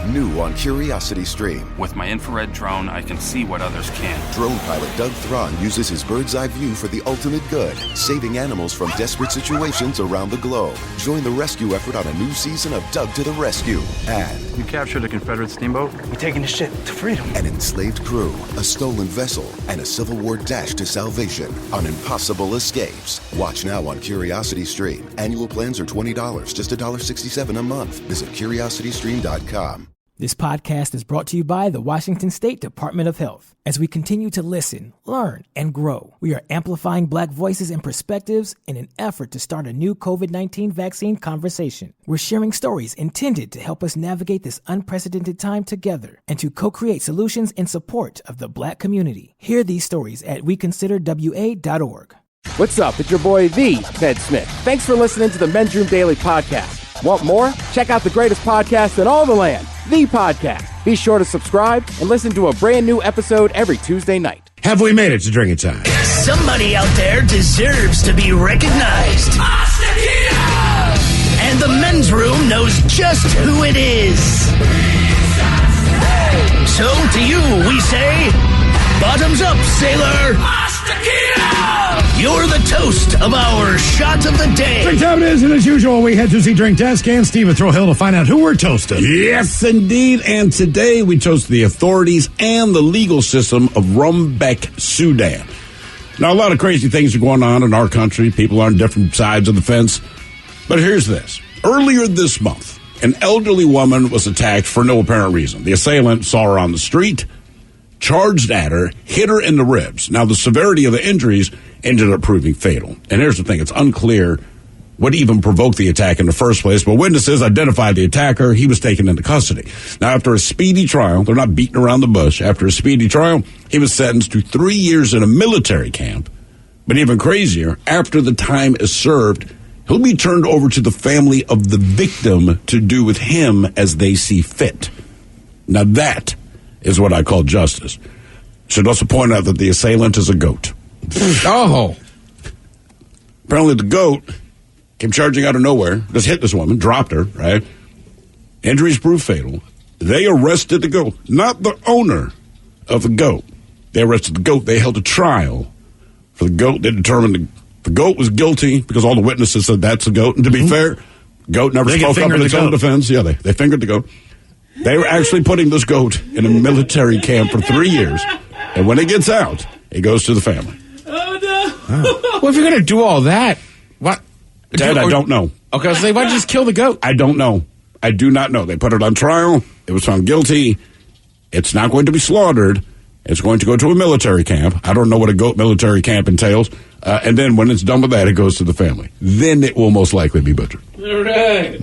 New on Curiosity Stream. With my infrared drone, I can see what others can't. Drone pilot Doug Thron uses his bird's eye view for the ultimate good, saving animals from desperate situations around the globe. Join the rescue effort on a new season of Doug to the Rescue. And You captured a Confederate steamboat? We're taking the ship to freedom. an enslaved crew, a stolen vessel, and a Civil War dash to salvation on impossible escapes. Watch now on Curiosity Stream. Annual plans are $20, just $1.67 a month. Visit curiositystream.com. This podcast is brought to you by the Washington State Department of Health. As we continue to listen, learn, and grow, we are amplifying Black voices and perspectives in an effort to start a new COVID-19 vaccine conversation. We're sharing stories intended to help us navigate this unprecedented time together and to co-create solutions in support of the Black community. Hear these stories at weconsiderwa.org. What's up? It's your boy, The Ted Smith. Thanks for listening to the Men's Room Daily Podcast. Want more? Check out the greatest podcast in all the land, The Podcast. Be sure to subscribe and listen to a brand new episode every Tuesday night. Have we made it to drinking time? Somebody out there deserves to be recognized. And the Men's Room knows just who it is. So to you, we say, bottoms up, sailor. You're the toast of our shot of the day. Drink time it is, and as usual, we head to the drink desk and Steve at Throw Hill to find out who we're toasting. Yes, indeed. And today we toast the authorities and the legal system of Rumbek, Sudan. Now, a lot of crazy things are going on in our country. People are on different sides of the fence. But here's this. Earlier this month, an elderly woman was attacked for no apparent reason. The assailant saw her on the street, charged at her, hit her in the ribs. Now, the severity of the injuries ended up proving fatal. And here's the thing. It's unclear what even provoked the attack in the first place, but witnesses identified the attacker. He was taken into custody. Now, after a speedy trial, they're not beating around the bush. After a speedy trial, he was sentenced to 3 years in a military camp. But even crazier, after the time is served, he'll be turned over to the family of the victim to do with him as they see fit. Now, that is what I call justice. Should also point out that the assailant is a goat. Oh. Apparently the goat came charging out of nowhere, just hit this woman, dropped her, right? Injuries proved fatal. They arrested the goat, not the owner of the goat. They arrested the goat. They held a trial for the goat. They determined the goat was guilty because all the witnesses said that's the goat. And to be fair, goat never spoke up in its own defense. Yeah, they fingered the goat. They were actually putting this goat in a military camp for 3 years. And when it gets out, it goes to the family. Oh, no. Oh. Well, if you're going to do all that, what? Dad, I don't know. Okay, so why'd you just kill the goat? I don't know. I do not know. They put it on trial. It was found guilty. It's not going to be slaughtered. It's going to go to a military camp. I don't know what a goat military camp entails. And then when it's done with that, it goes to the family. Then it will most likely be butchered. All right.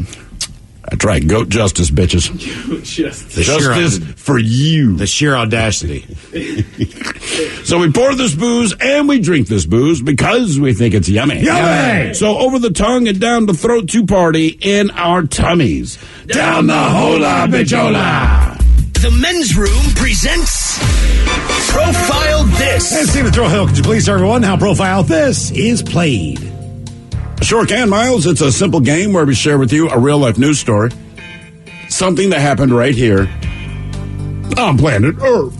That's right. Goat justice, bitches. Justice for you. The sheer audacity. So we pour this booze and we drink this booze because we think it's yummy. Yummy! So over the tongue and down the throat to party in our tummies. Down the hola, bichola. The Men's Room presents Profile This. Hey, Steve at Throw Hill, could you please tell everyone how Profile This is played? Sure can, Miles. It's a simple game where we share with you a real-life news story. Something that happened right here on planet Earth.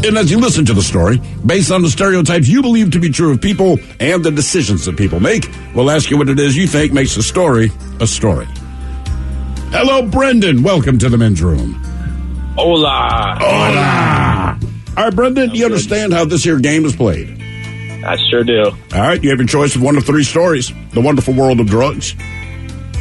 And as you listen to the story, based on the stereotypes you believe to be true of people and the decisions that people make, we'll ask you what it is you think makes a story a story. Hello, Brendan. Welcome to the Men's Room. Hola. Hola. All right, Brendan, you understand how this here game is played? I sure do. All right, you have your choice of one of 3 stories. The Wonderful World of Drugs.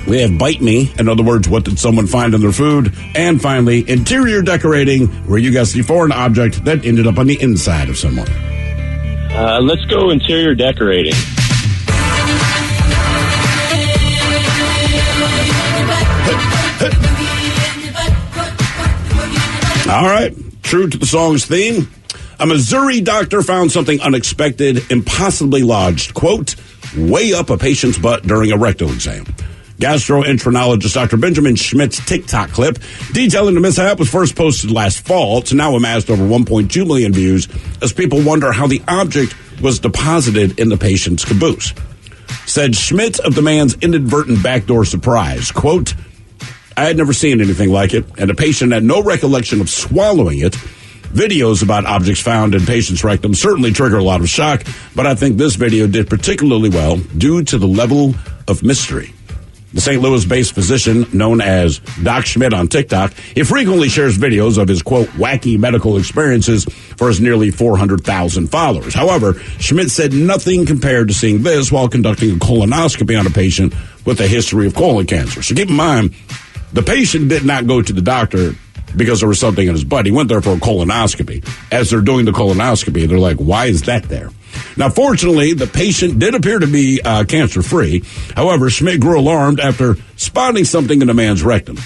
We have Bite Me, in other words, what did someone find in their food? And finally, Interior Decorating, where you guess the foreign object that ended up on the inside of someone. Let's go interior decorating. All right, true to the song's theme. A Missouri doctor found something unexpected, impossibly lodged, quote, way up a patient's butt during a rectal exam. Gastroenterologist Dr. Benjamin Schmidt's TikTok clip detailing the mishap was first posted last fall. It's now amassed over 1.2 million views as people wonder how the object was deposited in the patient's caboose. Said Schmidt of the man's inadvertent backdoor surprise, quote, I had never seen anything like it, and the patient had no recollection of swallowing it. Videos about objects found in patients' rectum certainly trigger a lot of shock, but I think this video did particularly well due to the level of mystery. The St. Louis-based physician known as Doc Schmidt on TikTok, he frequently shares videos of his, quote, wacky medical experiences for his nearly 400,000 followers. However, Schmidt said nothing compared to seeing this while conducting a colonoscopy on a patient with a history of colon cancer. So keep in mind, the patient did not go to the doctor because there was something in his butt. He went there for a colonoscopy. As they're doing the colonoscopy, they're like, why is that there? Now, fortunately, the patient did appear to be cancer-free. However, Schmidt grew alarmed after spotting something in the man's rectum.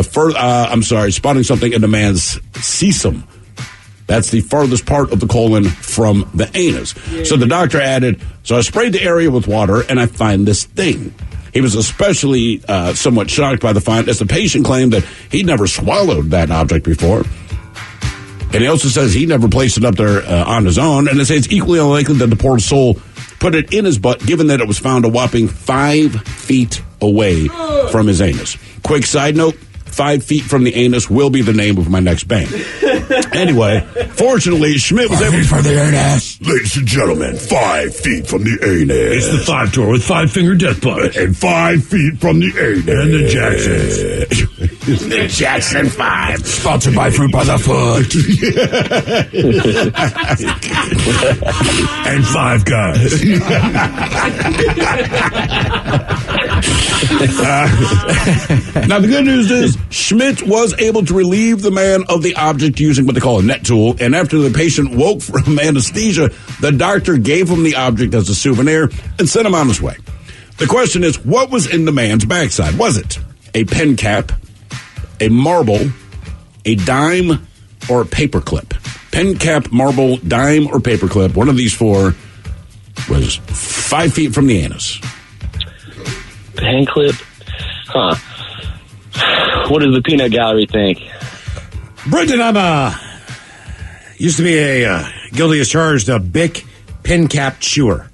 Spotting something in the man's cecum. That's the farthest part of the colon from the anus. Yeah. So the doctor added, so I sprayed the area with water, and I find this thing. He was especially somewhat shocked by the find, as the patient claimed that he'd never swallowed that object before. And he also says he never placed it up there on his own. And they say it's equally unlikely that the poor soul put it in his butt, given that it was found a whopping 5 feet away from his anus. Quick side note, 5 feet from the anus will be the name of my next band. Anyway, fortunately, Schmidt was able to... for the anus. Ladies and gentlemen, 5 feet from the anus. It's the 5 tour with 5-finger death punch. And 5 feet from the anus. And the Jacksons. The Jackson 5. Sponsored by Fruit by the Foot. And 5 guys. Now, the good news is Schmidt was able to relieve the man of the object using what they call a net tool, and after the patient woke from anesthesia, the doctor gave him the object as a souvenir and sent him on his way. The question is, what was in the man's backside? Was it a pen cap, a marble, a dime, or a paperclip? Pen cap, marble, dime, or paperclip. One of these four was 5 feet from the anus. Pen clip? Huh. What does the peanut gallery think? Brendan, I'm used to be a guilty as charged a Bic pen cap chewer.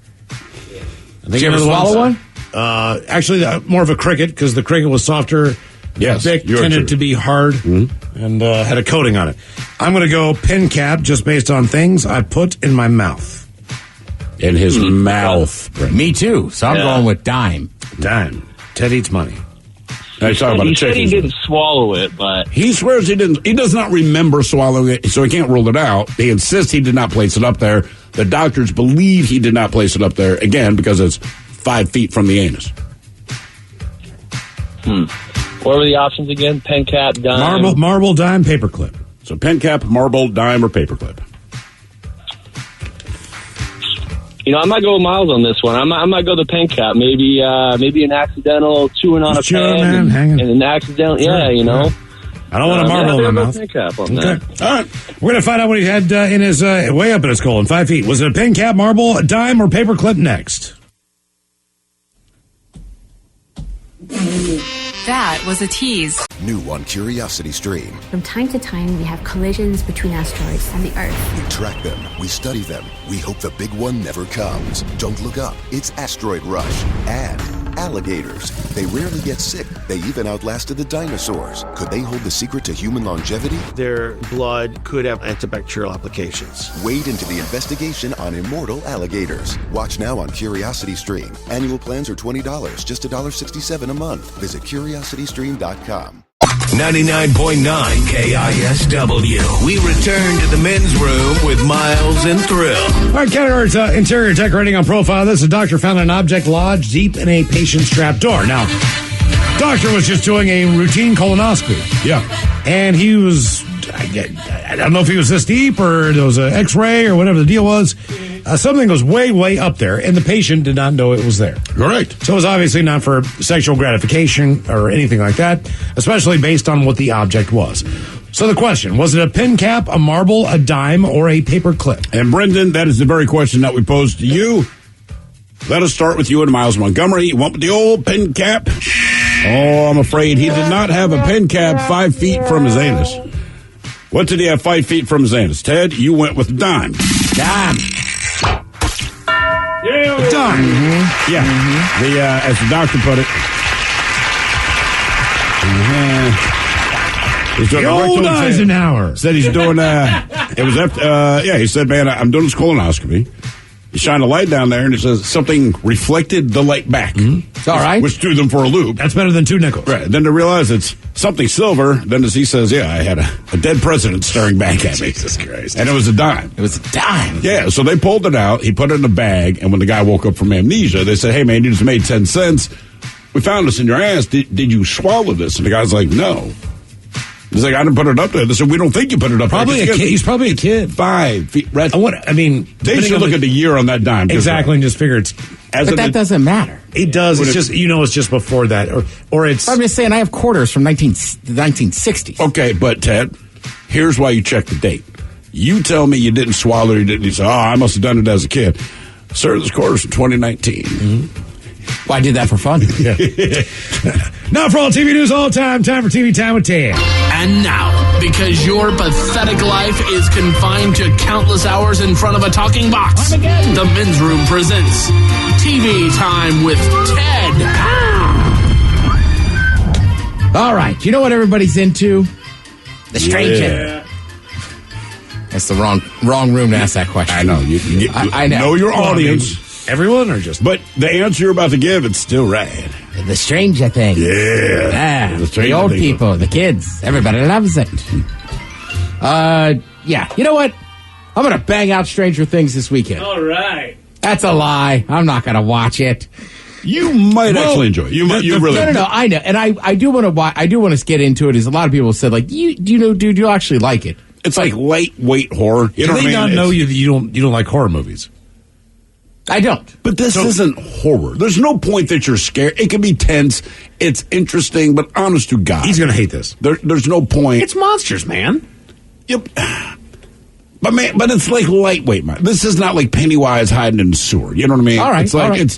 Did you ever swallow one? Actually, more of a cricket, because the cricket was softer. Yes, Bic tended to be hard and had a coating on it. I'm going to go pen cap just based on things I put in my mouth. In his mouth. Me too. So I'm going with dime. Dime. Ted eats money. He said he didn't swallow it, but... He swears he didn't. He does not remember swallowing it, so he can't rule it out. He insists he did not place it up there. The doctors believe he did not place it up there, again, because it's 5 feet from the anus. What were the options again? Pen cap, dime? Marble, dime, paperclip. So pen cap, marble, dime, or paperclip. You know, I might go with Miles on this one. I might go the pen cap. Maybe an accidental chewing on a pen and an accidental, you know. I don't want a marble in my mouth. Pen cap on that. All right. We're going to find out what he had in his way up in his colon, 5 feet. Was it a pen cap, marble, a dime, or paperclip next? That was a tease. New on Curiosity Stream. From time to time, we have collisions between asteroids and the Earth. We track them, we study them, we hope the big one never comes. Don't look up, it's Asteroid Rush. And alligators. They rarely get sick. They even outlasted the dinosaurs. Could they hold the secret to human longevity? Their blood could have antibacterial applications. Wade into the investigation on immortal alligators. Watch now on Curiosity Stream. Annual plans are $20, just $1.67 a month. Visit curiositystream.com. 99.9 KISW. We return to the men's room with Miles and Thrill. All right, categories, interior decorating on profile. This, a doctor found an object lodged deep in a patient's trapdoor. Now, doctor was just doing a routine colonoscopy. Yeah. And he was, I don't know if he was this deep or there was an x-ray or whatever the deal was. Something was way, way up there, and the patient did not know it was there. Correct. So it was obviously not for sexual gratification or anything like that, especially based on what the object was. So the question, was it a pen cap, a marble, a dime, or a paper clip? And Brendan, that is the very question that we posed to you. Let us start with you and Miles Montgomery. You went with the old pen cap? Oh, I'm afraid he did not have a pen cap 5 feet from his anus. What did he have 5 feet from his anus? Ted, you went with dime. Dime. Yeah, dime. Mm-hmm. Yeah. Mm-hmm. As the doctor put it. The old Eisenhower. Said he's doing, it was after, he said, man, I'm doing this colonoscopy. He shined a light down there, and it says something reflected the light back. Mm-hmm. All right. Which threw them for a loop. That's better than 2 nickels. Right. Then to realize it's something silver, then as he says, I had a dead president staring back at me. Jesus Christ. And it was a dime. It was a dime. Yeah, so they pulled it out. He put it in a bag, and when the guy woke up from amnesia, they said, hey, man, you just made 10 cents. We found this in your ass. Did you swallow this? And the guy's like, no. He's like, I didn't put it up there. They said, we don't think you put it up probably there. A kid. He's probably a kid. 5 feet. They should look at the year on that dime. Exactly, and just figure it's... But that doesn't matter. It does. It's just, it's just before that. Or it's... I'm just saying, I have quarters from the 1960s. Okay, but Ted, here's why you check the date. You tell me you didn't swallow it. You say, I must have done it as a kid. Sir, this quarter's from 2019. Mm-hmm. Well, I did that for fun. Now for all TV news all time for TV Time with Ted. And now, because your pathetic life is confined to countless hours in front of a talking box, the Men's Room presents TV Time with Ted. All right. You know what everybody's into? The Stranger. That's the wrong room to ask that question. I know. I know your audience. Everyone or just... But the answer you're about to give, it's still right. The Stranger Things. Yeah. The old people, the kids. Everybody loves it. You know what? I'm going to bang out Stranger Things this weekend. All right. That's a lie. I'm not going to watch it. You might actually enjoy it. You really... No, I know. And I do want to watch. I do want to get into it. As a lot of people said, like, you actually like it. It's like lightweight horror. You know what I mean? They not know you don't like horror movies. I don't. But this isn't horror. There's no point that you're scared. It can be tense. It's interesting, but honest to God. He's going to hate this. There's no point. It's monsters, man. Yep. But it's like lightweight, man. This is not like Pennywise hiding in the sewer. You know what I mean? All right. It's like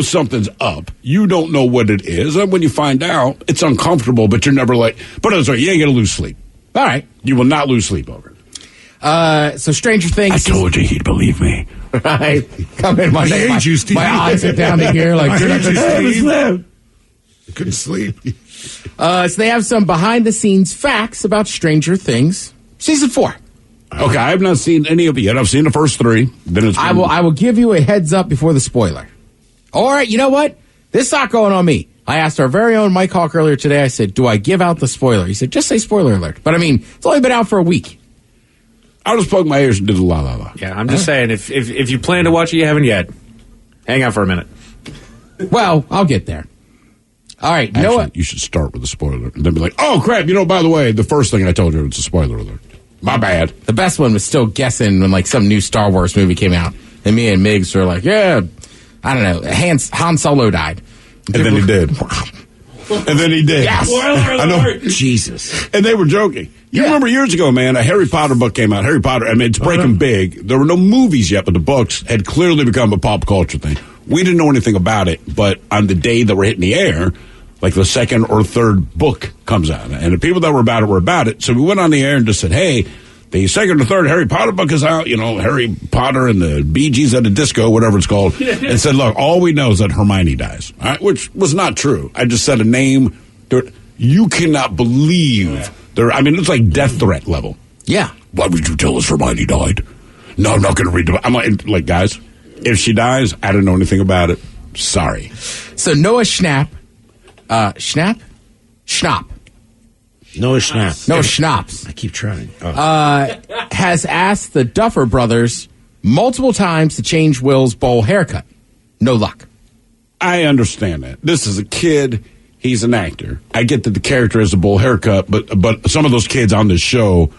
something's up. You don't know what it is. And when you find out, it's uncomfortable, but you're never like, but I'm sorry, you ain't going to lose sleep. All right. You will not lose sleep over it. So Stranger Things. I told you he'd believe me. Right. Come in my eyes are down to here like I couldn't sleep. So they have some behind the scenes facts about Stranger Things. Season 4. Okay, I have not seen any of it yet. I've seen the first 3. Then I will give you a heads up before the spoiler. All right, you know what? This is not going on me. I asked our very own Mike Hawk earlier today. I said, do I give out the spoiler? He said, just say spoiler alert. But I mean, it's only been out for a week. I'll just plug my ears and do the la la la. Yeah, I'm just saying, if you plan to watch it, you haven't yet, hang out for a minute. Well, I'll get there. All right, you know what? You should start with a spoiler and then be like, oh, crap, by the way, the first thing I told you was a spoiler alert. My bad. The best one was still guessing when, like, some new Star Wars movie came out. And me and Miggs were like, I don't know, Han Solo died. And then he did. And then he did. Yes. I know. Jesus. And they were joking. You remember years ago, man, a Harry Potter book came out. Harry Potter, I mean, it's breaking big. There were no movies yet, but the books had clearly become a pop culture thing. We didn't know anything about it, but on the day that we're hitting the air, like the second or third book comes out. And the people that were about it. So we went on the air and just said, hey, the second or third Harry Potter book is out, Harry Potter and the Bee Gees at a Disco, whatever it's called, and said, look, all we know is that Hermione dies, all right? Which was not true. I just said a name. You cannot believe, it's like death threat level. Yeah. Why would you tell us Hermione died? No, I'm not going to read it. I'm like, guys, if she dies, I don't know anything about it. Sorry. So Noah Schnapp. Schnapp. Noah Schnapp. Noah Schnaps. I keep trying. Has asked the Duffer Brothers multiple times to change Will's bowl haircut. No luck. I understand that. This is a kid. He's an actor. I get that the character has a bowl haircut, but some of those kids on this show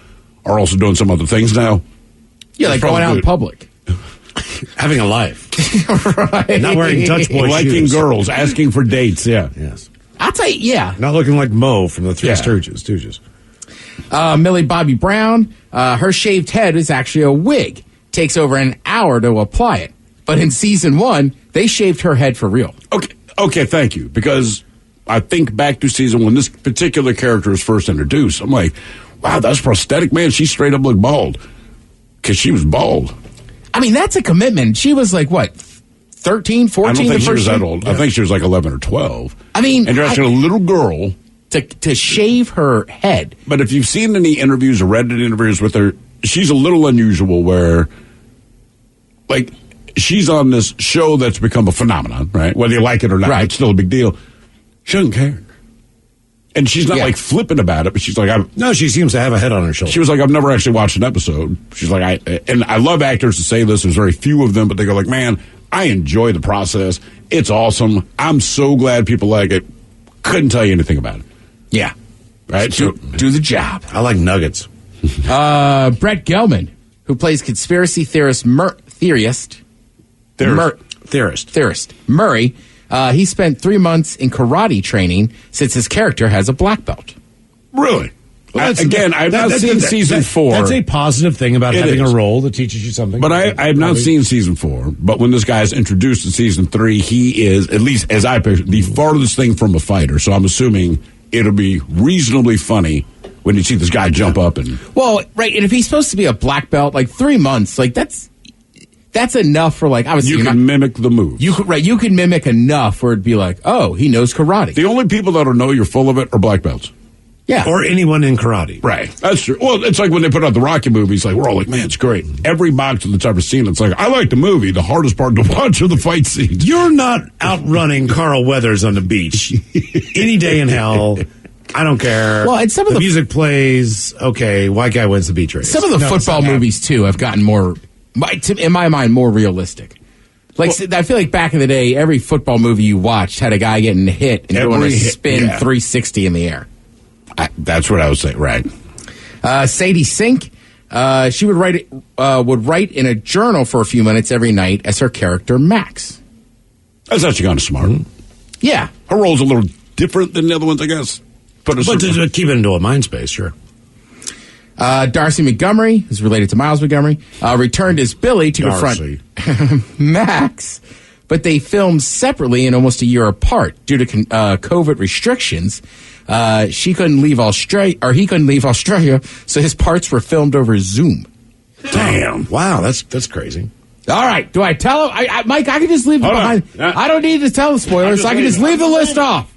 are also doing some other things now. Yeah, like going out in public. Having a life. Right. Not wearing Dutch boy liking shoes. Girls, asking for dates, yeah. Yes. I'll tell you, yeah. Not looking like Mo from the Three Stooges. Millie Bobby Brown, her shaved head is actually a wig. Takes over an hour to apply it. But in season 1, they shaved her head for real. Okay, thank you. Because I think back to season 1, this particular character was first introduced. I'm like, wow, that's prosthetic, man. She straight up looked bald. Because she was bald. I mean, that's a commitment. She was like, what, 13, 14? I don't think she was that old. Yeah. I think she was like 11 or 12. I mean, and you're asking a little girl to shave her head. But if you've seen any interviews or read any interviews with her, she's a little unusual where, like, she's on this show that's become a phenomenon, right? Whether you like it or not, right. It's still a big deal. She doesn't care. And she's not, like, flippant about it, but she's like... No, she seems to have a head on her shoulder. She was like, I've never actually watched an episode. She's like, and I love actors to say this. There's very few of them, but they go like, man, I enjoy the process. It's awesome. I'm so glad people like it. Couldn't tell you anything about it. Yeah. Right? Do the job. I like nuggets. Brett Gelman, who plays conspiracy theorist Murray, he spent 3 months in karate training since his character has a black belt. Really? Well, I've not seen season 4. That's a positive thing about having a role that teaches you something. But I have not seen season 4. But when this guy's introduced in season 3, he is, at least as I picture, the farthest thing from a fighter. So I'm assuming it'll be reasonably funny when you see this guy jump up and... Well, right, and if he's supposed to be a black belt, like 3 months, like that's enough for, like, obviously you can mimic the moves. You can mimic enough where it'd be like, oh, he knows karate. The only people that'll know you're full of it are black belts. Yeah. Or anyone in karate. Right. That's true. Well, it's like when they put out the Rocky movies, like, we're all like, man, it's great. Every boxer that's ever seen it's like, I like the movie. The hardest part to watch are the fight scenes. You're not outrunning Carl Weathers on the beach. Any day in hell. I don't care. Well, and some of the music plays, okay, white guy wins the beach race. Some of the football movies, too, have gotten more, in my mind, more realistic. Like, I feel like back in the day, every football movie you watched had a guy getting hit and doing a spin 360 in the air. That's what I was saying, right. Sadie Sink, she would write in a journal for a few minutes every night as her character Max. That's actually kind of smart. Yeah. Her role's a little different than the other ones, I guess. But to keep it into a mind space, sure. Darcy Montgomery, who's related to Miles Montgomery, returned as Billy to confront Max, but they filmed separately and almost a year apart due to COVID restrictions. He couldn't leave Australia, so his parts were filmed over Zoom. Damn! Wow, that's crazy. All right, do I tell him? Mike, I can just leave it behind. I don't need to tell the spoilers. I can just leave the list off.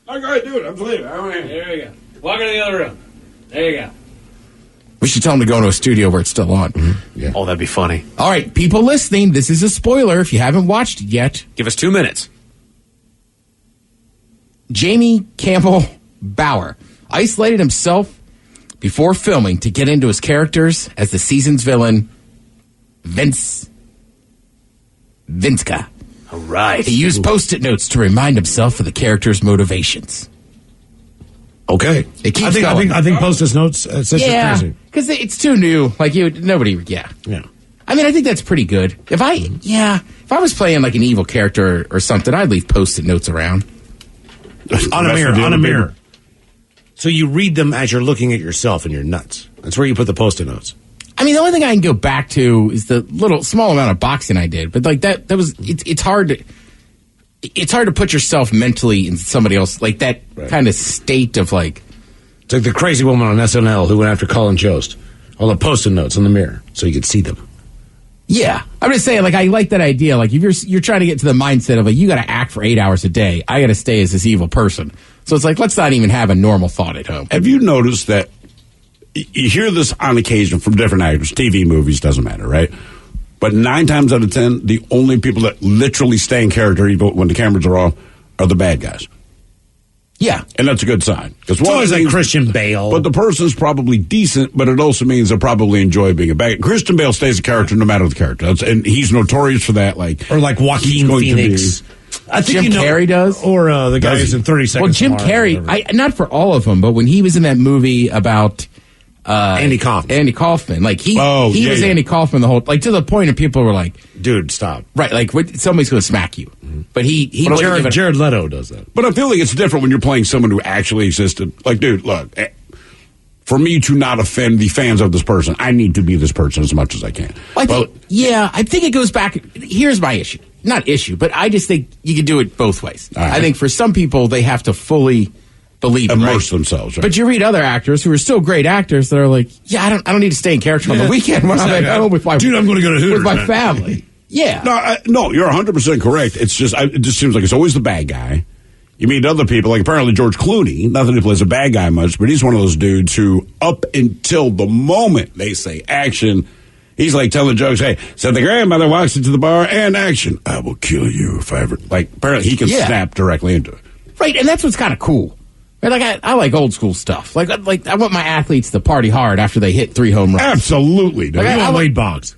I gotta do it. I'm leaving. There you go. Walk into the other room. There you go. We should tell him to go into a studio where it's still on. Mm-hmm. Yeah. Oh, that'd be funny. All right, people listening, this is a spoiler if you haven't watched it yet. Give us 2 minutes. Jamie Campbell Bower isolated himself before filming to get into his characters as the season's villain, Vinska. All right. He used Post-it notes to remind himself of the character's motivations. Okay. It keeps going. I think Post-it notes. Yeah, because it's too new. Like nobody. Yeah. I mean, I think that's pretty good. If I was playing like an evil character or something, I'd leave Post-it notes around on a mirror. So you read them as you're looking at yourself, and you're nuts. That's where you put the Post-it notes. I mean, the only thing I can go back to is the small amount of boxing I did, but like that was it's hard to put yourself mentally in somebody else, like that kind of state of like. It's like the crazy woman on SNL who went after Colin Jost. All the Post-it notes on the mirror so you could see them. Yeah, I'm just saying, like, I like that idea. Like, if you're trying to get to the mindset of like, you got to act for 8 hours a day. I got to stay as this evil person. So it's like, let's not even have a normal thought at home. Have you noticed that you hear this on occasion from different actors, TV, movies, doesn't matter, right? But 9 times out of 10, the only people that literally stay in character even when the cameras are off are the bad guys. Yeah. And that's a good sign. It's always like Christian Bale. But the person's probably decent, but it also means they'll probably enjoy being a bad guy. Christian Bale stays a character no matter the character. And he's notorious for that. Or like Joaquin Phoenix. I think Jim Carrey does. Or the guy who's in 30 Seconds. Well, Jim Carrey, not for all of them, but when he was in that movie about... Andy Kaufman. Like, he was Andy Kaufman the whole... Like, to the point of people were like... Dude, stop. Right, like, somebody's going to smack you. Mm-hmm. But Jared Leto does that. But I feel like it's different when you're playing someone who actually existed. Like, dude, look... For me to not offend the fans of this person, I need to be this person as much as I can. I think it goes back... Here's my issue. Not issue, but I just think you can do it both ways. Right. I think for some people, they have to fully... immerse themselves, right? But you read other actors who are still great actors that are like, I don't need to stay in character on the weekend when I'm at home with my I'm going to go to Hooters with my family. Yeah, no, you're 100% correct. It's just it just seems like it's always the bad guy. You meet other people, like apparently George Clooney, not that he plays a bad guy much, but he's one of those dudes who, up until the moment they say action, he's like telling jokes, hey, so the grandmother walks into the bar and action. I will kill you if I ever... Like, apparently he can snap directly into it. Right, and that's what's kind of cool. Right, like I like old school stuff. Like I want my athletes to party hard after they hit 3 home runs. Absolutely. Like, I want Wade Boggs.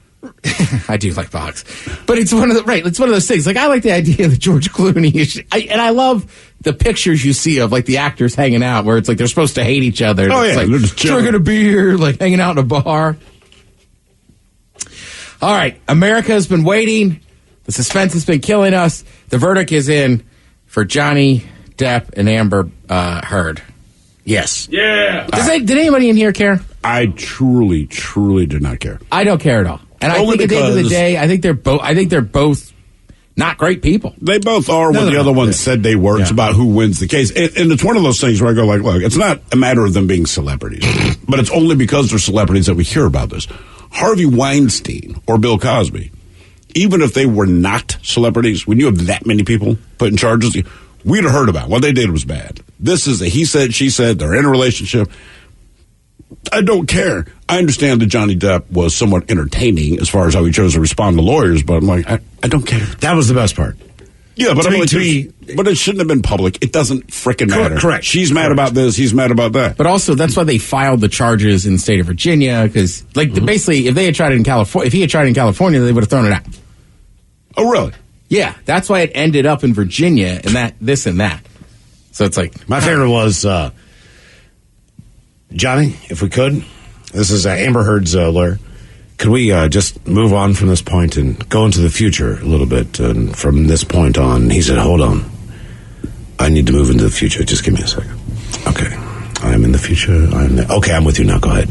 I do like Boggs, but it's one of those things. Like I like the idea that George Clooney and I love the pictures you see of like the actors hanging out where it's like they're supposed to hate each other. Oh, it's yeah, like they're just drinking a beer, like hanging out in a bar. All right, America has been waiting. The suspense has been killing us. The verdict is in for Johnny Depp and Amber Heard. Yes. Yeah. Did anybody in here care? I truly, truly did not care. I don't care at all. And I think at the end of the day, I think they're both not great people. They both are what the other one said they were. It's about who wins the case. And it's one of those things where I go like, look, it's not a matter of them being celebrities, but it's only because they're celebrities that we hear about this. Harvey Weinstein or Bill Cosby, even if they were not celebrities, when you have that many people put in charges, we'd have heard about it. What they did was bad. This is a he said, she said, they're in a relationship. I don't care. I understand that Johnny Depp was somewhat entertaining as far as how he chose to respond to lawyers, but I'm like, I don't care. That was the best part. Yeah, but but it shouldn't have been public. It doesn't frickin' matter. Correct. She's mad about this. He's mad about that. But also, that's why they filed the charges in the state of Virginia, because, basically, if they had tried it in California, if he had tried it in California, they would have thrown it out. Oh, really? Yeah, that's why it ended up in Virginia, and this and that. So it's like my favorite was Johnny. If we could, this is Amber Heard's lawyer. Could we just move on from this point and go into the future a little bit? And from this point on, he said, hold on. I need to move into the future. Just give me a second. Okay. I'm in the future. Okay, I'm with you now. Go ahead.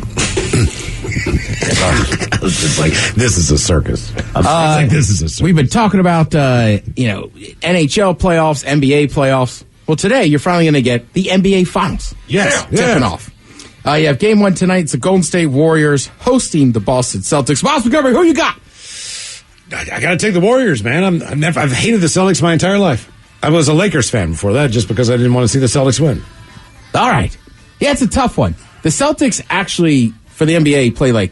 I was just like, this is a circus. This is a circus. We've been talking about, NHL playoffs, NBA playoffs. Well, today, you're finally going to get the NBA Finals. Yes. Tipping off. You have game 1 tonight. It's the Golden State Warriors hosting the Boston Celtics. Miles Montgomery, who you got? I got to take the Warriors, man. I've hated the Celtics my entire life. I was a Lakers fan before that just because I didn't want to see the Celtics win. All right. Yeah, it's a tough one. The Celtics actually, for the NBA, play like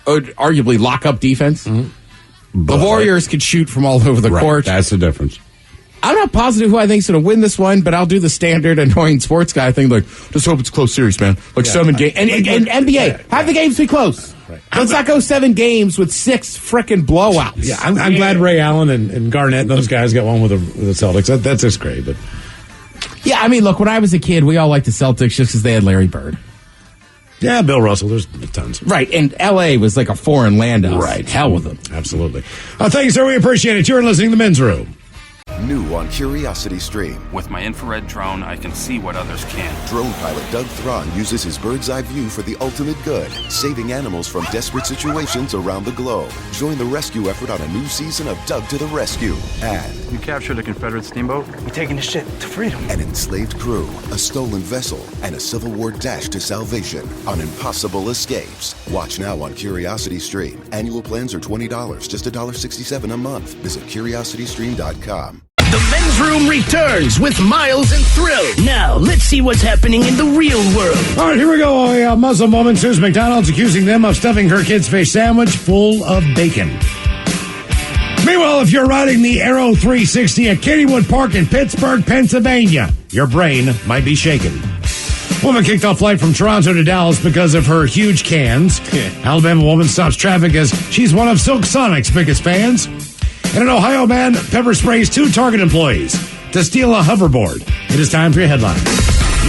arguably lock-up defense. Mm-hmm. The Warriors could shoot from all over the court. That's the difference. I'm not positive who I think is going to win this one, but I'll do the standard annoying sports guy thing, like, just hope it's a close series, man. Like 7 games. And NBA, have the games be close. Right. Let's not go 7 games with 6 frickin' blowouts. Yeah, I'm glad Ray Allen and Garnett and those guys got one with the Celtics. That's just great. But yeah, I mean, look, when I was a kid, we all liked the Celtics just because they had Larry Bird. Yeah, Bill Russell. There's tons. Right, and L.A. was like a foreign land to us. Right. Hell with them. Absolutely. Thank you, sir. We appreciate it. You're listening to The Men's Room. New on Curiosity Stream. With my infrared drone, I can see what others can't. Drone pilot Doug Thron uses his bird's eye view for the ultimate good, saving animals from desperate situations around the globe. Join the rescue effort on a new season of Doug to the Rescue. And you captured a Confederate steamboat? We're taking the ship to freedom. An enslaved crew, a stolen vessel, and a Civil War dash to salvation on impossible escapes. Watch now on Curiosity Stream. Annual plans are $20, just $1.67 a month. Visit curiositystream.com. The Men's Room returns with Miles and Thrill. Now, let's see what's happening in the real world. All right, here we go. A Muslim woman sues McDonald's, accusing them of stuffing her kid's fish sandwich full of bacon. Meanwhile, if you're riding the Aero 360 at Kennywood Park in Pittsburgh, Pennsylvania, your brain might be shaken. Woman kicked off flight from Toronto to Dallas because of her huge cans. Alabama woman stops traffic as she's one of Silk Sonic's biggest fans. And an Ohio man pepper sprays 2 Target employees to steal a hoverboard. It is time for your headlines.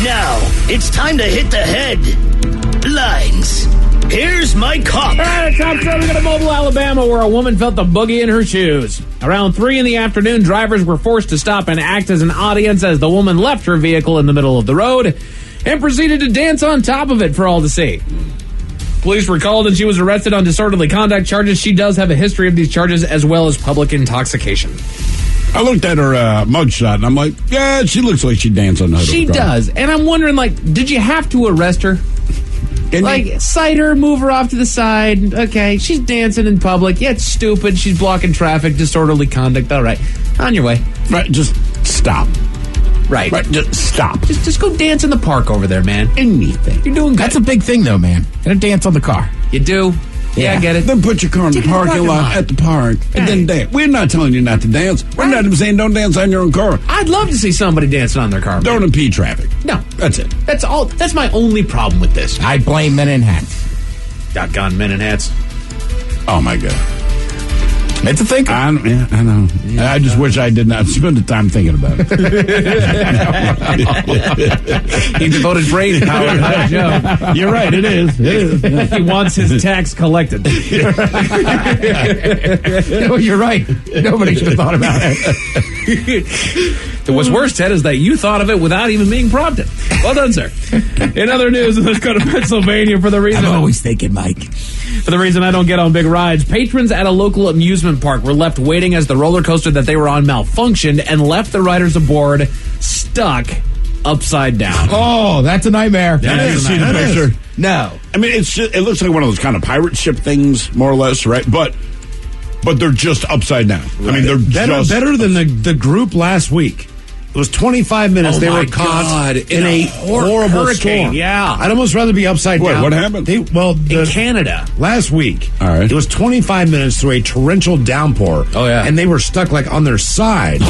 Now, it's time to hit the headlines. Here's my cop. All right, top story. We got a Mobile, Alabama, where a woman felt the boogie in her shoes. Around 3 in the afternoon, drivers were forced to stop and act as an audience as the woman left her vehicle in the middle of the road and proceeded to dance on top of it for all to see. Police were called and she was arrested on disorderly conduct charges. She does have a history of these charges as well as public intoxication. I looked at her mugshot and I'm like, yeah, she looks like she danced on the hood. She does. And I'm wondering, did you have to arrest her? Cite her, move her off to the side. Okay, she's dancing in public. Yeah, it's stupid. She's blocking traffic, disorderly conduct. All right, on your way. Right, just stop. Right. Just stop. Just go dance in the park over there, man. Anything. You're doing good. That's a big thing, though, man. Gonna dance on the car. You do? Yeah, I get it. Then put your car in the parking lot at the park and then dance. We're not telling you not to dance. We're not even saying don't dance on your own car. I'd love to see somebody dancing on their car. Don't impede traffic. No. That's it. That's all. That's my only problem with this. I blame men in hats. Doggone men in hats. Oh, my God. It's a thinker. I know. Yeah, I just wish I did not spend the time thinking about it. He devoted brain power to that joke. You're right. It is. He wants his tax collected. No, you're right. Nobody should have thought about it. What's worse, Ted, is that you thought of it without even being prompted. Well done, sir. In other news, let's go to Pennsylvania for the reason. I'm always thinking, Mike. For the reason I don't get on big rides, patrons at a local amusement park were left waiting as the roller coaster that they were on malfunctioned and left the riders aboard stuck upside down. Oh, that's a nightmare. Did you see the picture? No. I mean, it looks like one of those kind of pirate ship things, more or less, right? But they're just upside down. Right. I mean, they're better than the group last week. It was 25 minutes. They were caught in a horrible hurricane. storm. Yeah. I'd almost rather be upside down. What happened? In Canada. Last week. All right. It was 25 minutes through a torrential downpour. Oh, yeah. And they were stuck like on their side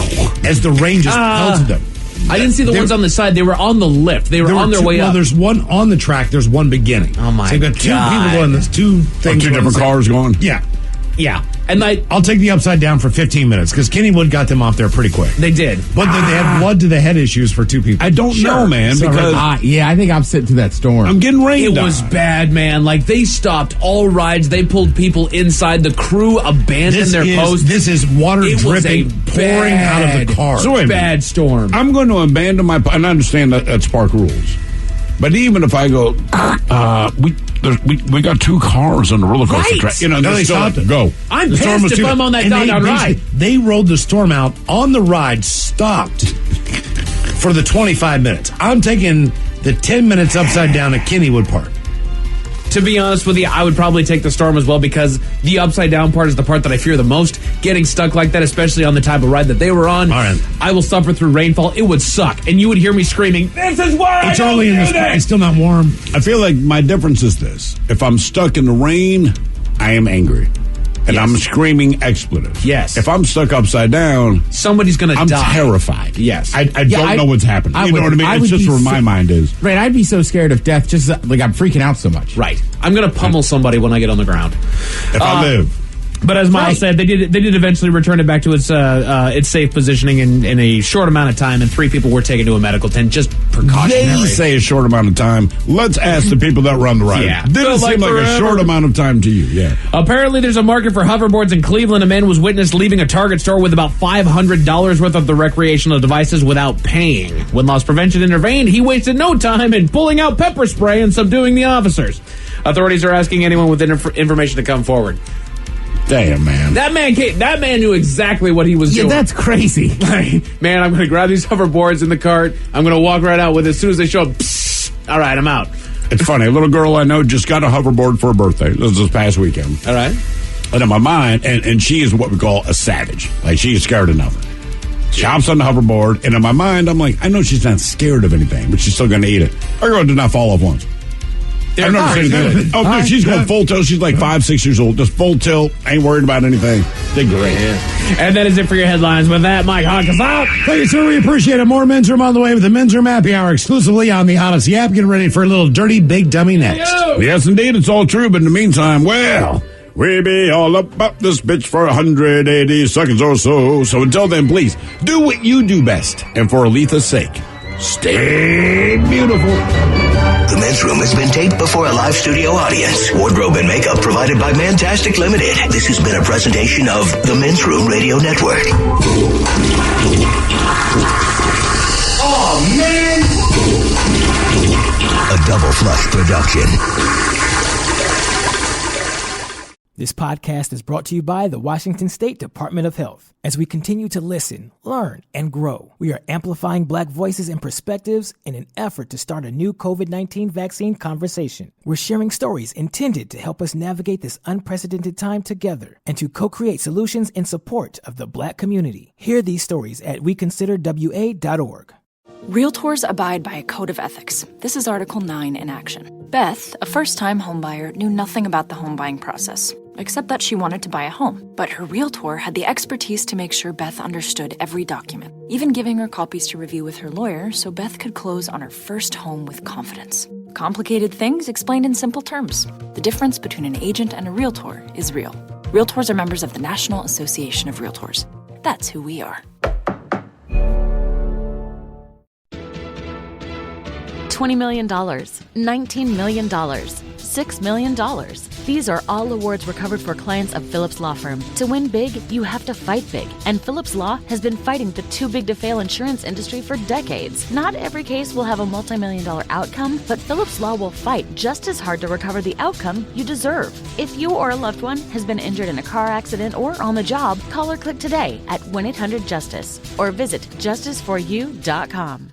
as the rain just pelted them. I didn't see the ones on the side. They were on the lift. They were on their way up. Well, there's one on the track. There's one beginning. Oh, my God. So you've got two people going. There's two things. Two different cars going? Yeah. Yeah. And I'll take the upside down for 15 minutes because Kennywood got them off there pretty quick. They did. But they had blood to the head issues for two people. I don't know, man, because I think I'm sitting through that storm. I'm getting rained on. It was bad, man. Like, they stopped all rides. They pulled people inside. The crew abandoned their posts. This is water dripping, pouring out of the car. So wait a minute. Bad storm. I'm going to abandon my... And I understand that's park rules. But even if I go... We got two cars on the roller coaster track. You know, they stopped it. Go. I'm pissed if I'm on that doggone ride. They rode the storm out on the ride, stopped for the 25 minutes. I'm taking the 10 minutes upside down at Kennywood Park. To be honest with you, I would probably take the storm as well because the upside down part is the part that I fear the most. Getting stuck like that, especially on the type of ride that they were on. All right. I will suffer through rainfall. It would suck. And you would hear me screaming, "This is why it's early in the spring. It's still not warm." I feel like my difference is this. If I'm stuck in the rain, I am angry. And I'm screaming expletives. Yes. If I'm stuck upside down, somebody's going to die. I'm terrified. Yes. I don't know what's happening. You know what I mean? It's just where my mind is. Right. I'd be so scared of death, just like I'm freaking out so much. Right. I'm going to pummel somebody when I get on the ground. If I live. But as Miles said, they did eventually return it back to its safe positioning in a short amount of time, and 3 people were taken to a medical tent, just precautionary. They say a short amount of time. Let's ask the people that run the ride. Yeah. Didn't seem like a short amount of time to you. Yeah. Apparently, there's a market for hoverboards in Cleveland. A man was witnessed leaving a Target store with about $500 worth of the recreational devices without paying. When loss prevention intervened, he wasted no time in pulling out pepper spray and subduing the officers. Authorities are asking anyone with information to come forward. Damn, man. That man knew exactly what he was doing. Yeah, that's crazy. Man, I'm going to grab these hoverboards in the cart. I'm going to walk right out with it. As soon as they show up, psst, all right, I'm out. It's funny. A little girl I know just got a hoverboard for her birthday. This was this past weekend. All right. And in my mind, and she is what we call a savage. Like, she is scared of nothing. She hops on the hoverboard, and in my mind, I'm like, I know she's not scared of anything, but she's still going to eat it. Our girl did not fall off once. I've never seen anything. Oh, dude, she's going full tilt. She's like 5, 6 years old. Just full tilt. Ain't worried about anything. Did great. Yeah. And that is it for your headlines. With that, Mike Hawk is out. Thank you, sir. We appreciate it. More Men's Room on the way with the Men's Room Happy Hour exclusively on the Odyssey app. Get ready for a little dirty big dummy next. Yes, indeed. It's all true. But in the meantime, well, we be all about this bitch for 180 seconds or so. So until then, please do what you do best. And for Aletha's sake, stay beautiful. The Men's Room has been taped before a live studio audience. Wardrobe and makeup provided by Mantastic Limited. This has been a presentation of the Men's Room Radio Network. Oh, man! A Double Flush production. This podcast is brought to you by the Washington State Department of Health. As we continue to listen, learn, and grow, we are amplifying Black voices and perspectives in an effort to start a new COVID-19 vaccine conversation. We're sharing stories intended to help us navigate this unprecedented time together and to co-create solutions in support of the Black community. Hear these stories at weconsiderwa.org. Realtors abide by a code of ethics. This is Article 9 in action. Beth, a first-time homebuyer, knew nothing about the home buying process, except that she wanted to buy a home. But her realtor had the expertise to make sure Beth understood every document, even giving her copies to review with her lawyer so Beth could close on her first home with confidence. Complicated things explained in simple terms. The difference between an agent and a realtor is real. Realtors are members of the National Association of Realtors. That's who we are. $20 million, $19 million, $6 million. These are all awards recovered for clients of Phillips Law Firm. To win big, you have to fight big. And Phillips Law has been fighting the too-big-to-fail insurance industry for decades. Not every case will have a multi-million-dollar outcome, but Phillips Law will fight just as hard to recover the outcome you deserve. If you or a loved one has been injured in a car accident or on the job, call or click today at 1-800-JUSTICE or visit justiceforyou.com.